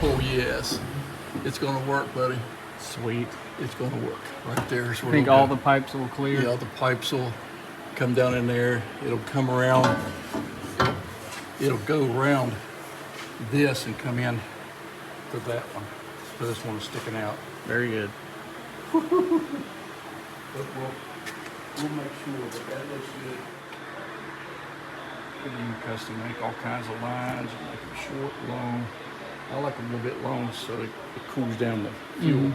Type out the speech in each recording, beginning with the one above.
Oh yes, it's gonna work, buddy. Sweet. It's gonna work. Right there is I where think it'll all go. the pipes will clear. Yeah, the pipes will come down in there. It'll come around. It'll go around this and come in to that one. So this one is sticking out. Very good. But we'll make sure that that looks good. You can custom make all kinds of lines, and make them short, long. I like them a little bit long so it cools down the fuel.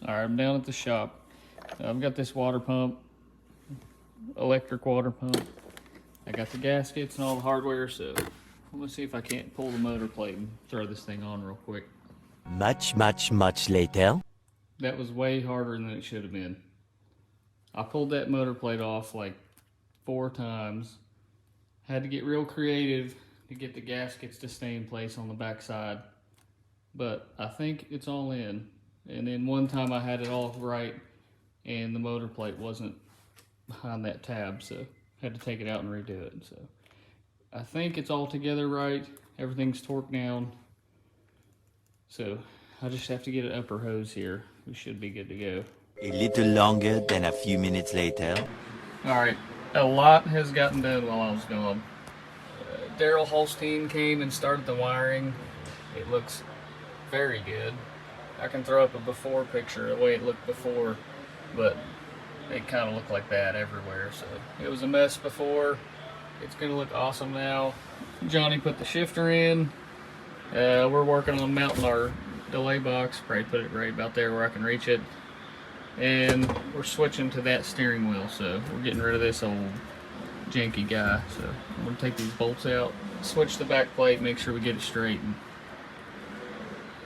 All right, I'm down at the shop. I've got this water pump, electric water pump. I got the gaskets and all the hardware, so I'm gonna see if I can't pull the motor plate and throw this thing on real quick. Much later. That was way harder than it should have been. I pulled that motor plate off like 4 times. Had to get real creative to get the gaskets to stay in place on the back side. But I think it's all in. And then one time I had it all right and the motor plate wasn't behind that tab, so had to take it out and redo it. So I think it's all together right. Everything's torqued down. So I just have to get an upper hose here. We should be good to go. A little longer than a few minutes later. All right, a lot has gotten done while I was gone. Daryl Holstein came and started the wiring. It looks very good. I can throw up a before picture, the way it looked before, but it kind of looked like that everywhere. So it was a mess before. It's gonna look awesome now. Johnny put the shifter in. We're working on mounting our delay box. Probably put it right about there where I can reach it. And we're switching to that steering wheel, so we're getting rid of this old janky guy. So I'm gonna take these bolts out, switch the back plate, make sure we get it straight. And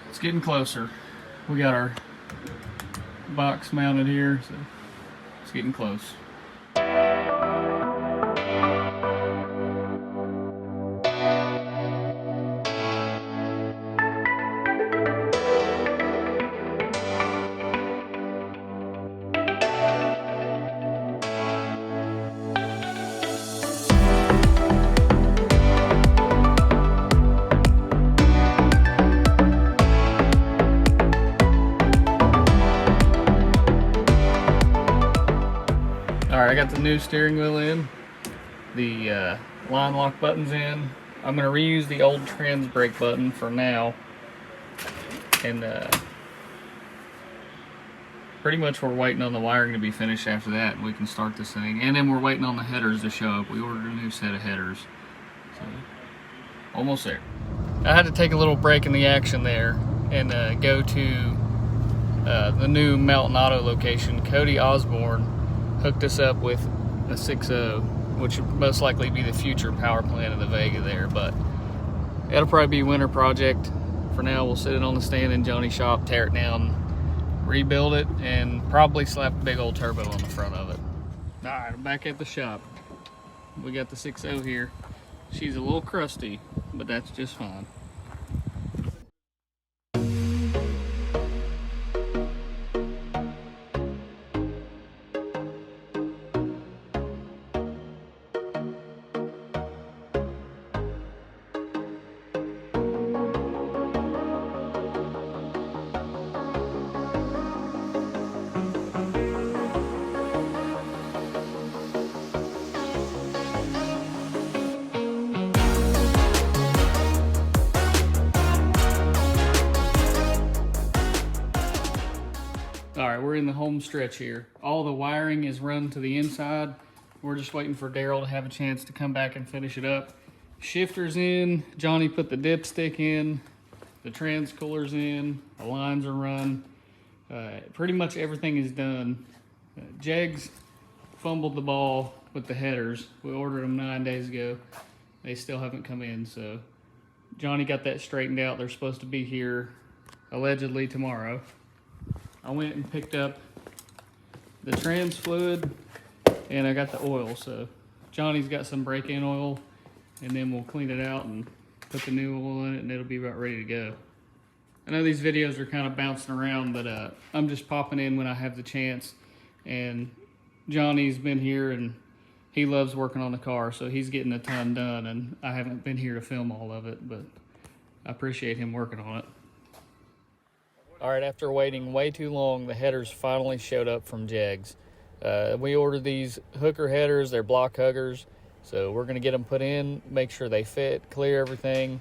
it's getting closer. We got our box mounted here, so it's getting close. Alright, I got the new steering wheel in, the line lock button's in. I'm going to reuse the old trans brake button for now, and pretty much we're waiting on the wiring to be finished after that, and we can start this thing. And then we're waiting on the headers to show up. We ordered a new set of headers, so almost there. I had to take a little break in the action there and go to the new Mountain Auto location. Cody Osborne hooked us up with a 6.0, which would most likely be the future power plant of the Vega there, but it'll probably be a winter project. For now, we'll sit it on the stand in Johnny's shop, tear it down, rebuild it, and probably slap a big old turbo on the front of it. All right, I'm back at the shop. We got the 6.0 here. She's a little crusty, but that's just fine. All right, we're in the home stretch here. All the wiring is run to the inside. We're just waiting for Daryl to have a chance to come back and finish it up. Shifter's in, Johnny put the dipstick in, the trans cooler's in, the lines are run. Pretty much everything is done. Jegs fumbled the ball with the headers. We ordered them 9 days ago. They still haven't come in, so Johnny got that straightened out. They're supposed to be here allegedly tomorrow. I went and picked up the trans fluid and I got the oil. So Johnny's got some break-in oil, and then we'll clean it out and put the new oil in it, and it'll be about ready to go. I know these videos are kind of bouncing around, but I'm just popping in when I have the chance. And Johnny's been here and he loves working on the car, so he's getting a ton done, and I haven't been here to film all of it, but I appreciate him working on it. All right, after waiting way too long, the headers finally showed up from Jegs. We ordered these hooker headers. They're block huggers, so we're going to get them put in, make sure they fit, clear everything,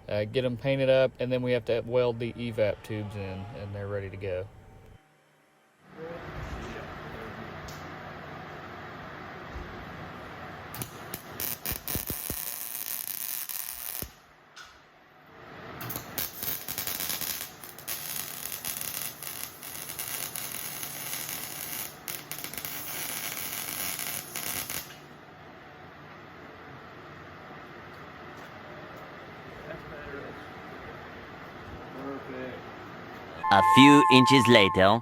get them painted up, and then we have to weld the evap tubes in, and they're ready to go. A few inches later.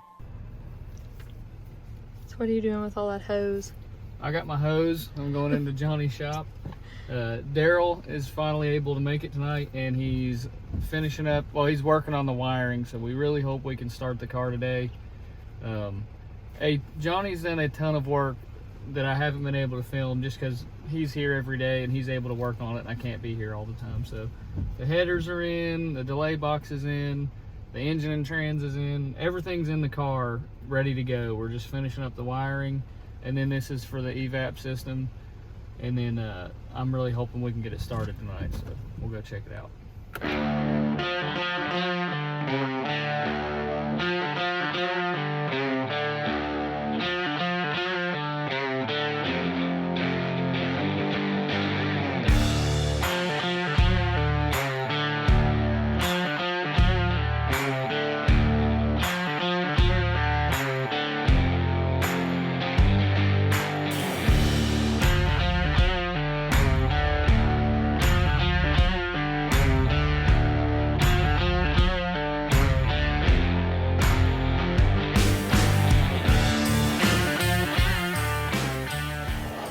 So what are you doing with all that hose? I got my hose. I'm going into Johnny's shop. Daryl is finally able to make it tonight, and he's finishing up. Well, he's working on the wiring, so we really hope we can start the car today. Johnny's done a ton of work that I haven't been able to film just because he's here every day and he's able to work on it, and I can't be here all the time. So the headers are in, the delay box is in, the engine and trans is in, everything's in the car ready to go. We're just finishing up the wiring, and then this is for the evap system, and then I'm really hoping we can get it started tonight, so we'll go check it out.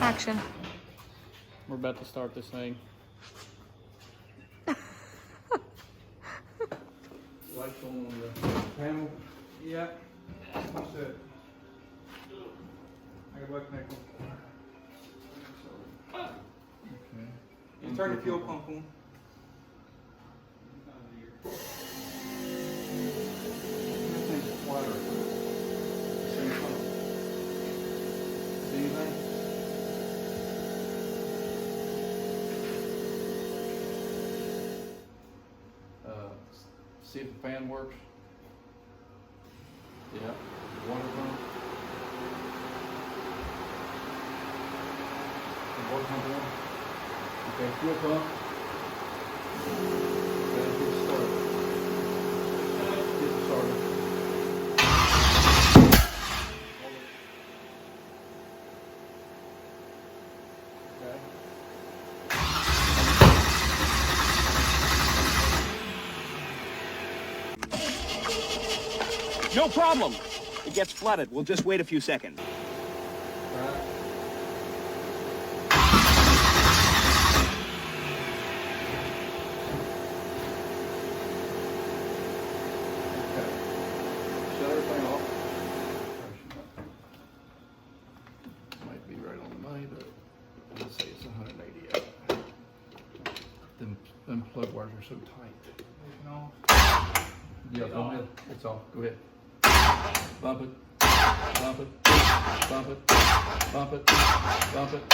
Action. We're about to start this thing. Lights on the panel. Yeah. What's that? I got what connect them. Okay. You turn the fuel pump on. Everything's flatter. Same pump. See anything? See if the fan works. Yeah. Water pump. The water pump on. Okay, fuel pump. Okay, get it started. Get it started. Okay. No problem. It gets flooded. We'll just wait a few seconds. Right. Okay. Shut everything off. Might be right on the money, but let's say it's 188. Them plug wires are so tight. Yeah, go ahead. It's off. Go ahead. Bump it. Bump it. Bump it. Bump it. Bump it.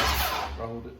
Hold it.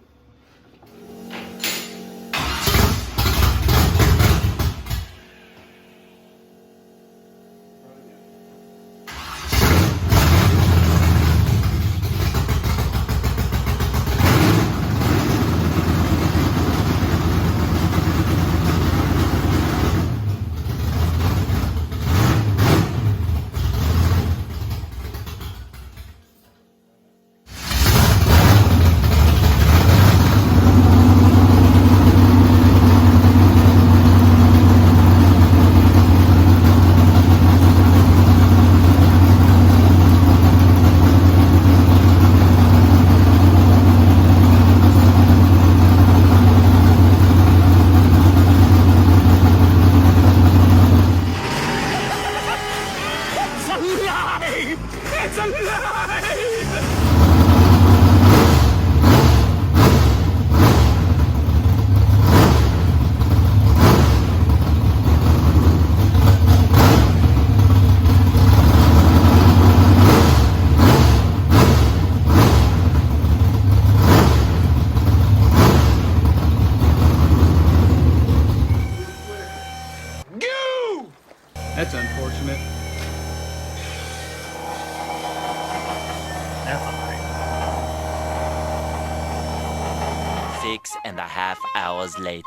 6.5 hours later.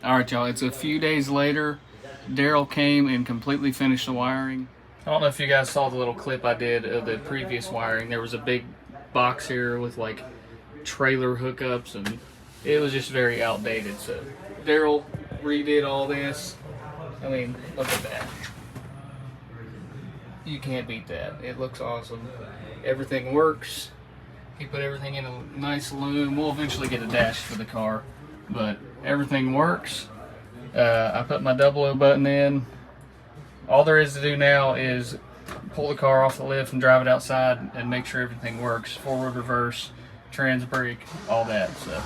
All right, y'all, it's a few days later. Daryl came and completely finished the wiring. I don't know if you guys saw the little clip I did of the previous wiring. There was a big box here with like trailer hookups, and it was just very outdated. So Daryl redid all this. I mean, look at that. You can't beat that. It looks awesome. Everything works. He put everything in a nice loom. We'll eventually get a dash for the car, but everything works. I put my 00 button in. All there is to do now is pull the car off the lift and drive it outside and make sure everything works. Forward, reverse, trans brake, all that. So.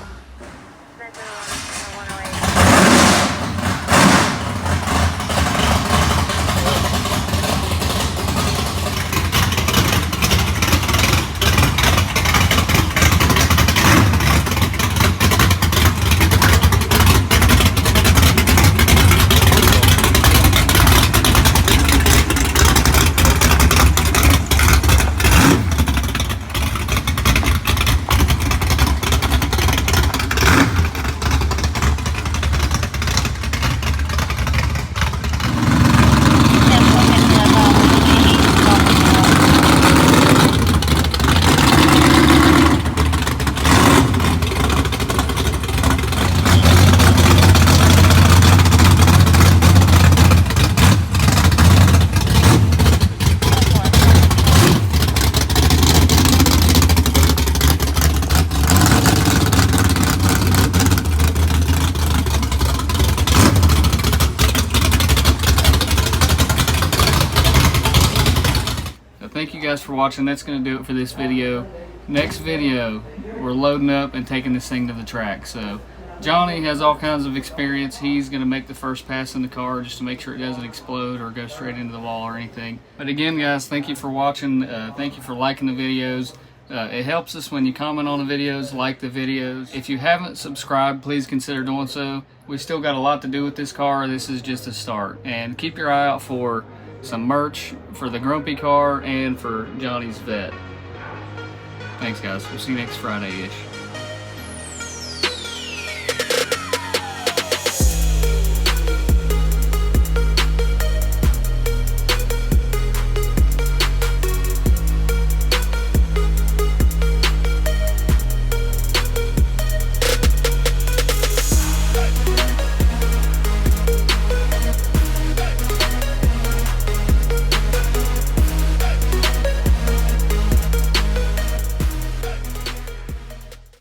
Thank you guys for watching. That's going to do it for this video. Next video, we're loading up and taking this thing to the track. So Johnny has all kinds of experience. He's going to make the first pass in the car just to make sure it doesn't explode or go straight into the wall or anything. But again, guys, thank you for watching. Thank you for liking the videos. It helps us when you comment on the videos, like the videos. If you haven't subscribed, please consider doing so. We've still got a lot to do with this car. This is just a start. And keep your eye out for some merch for the Grumpy car and for Johnny's vet. Thanks, guys. We'll see you next Friday-ish.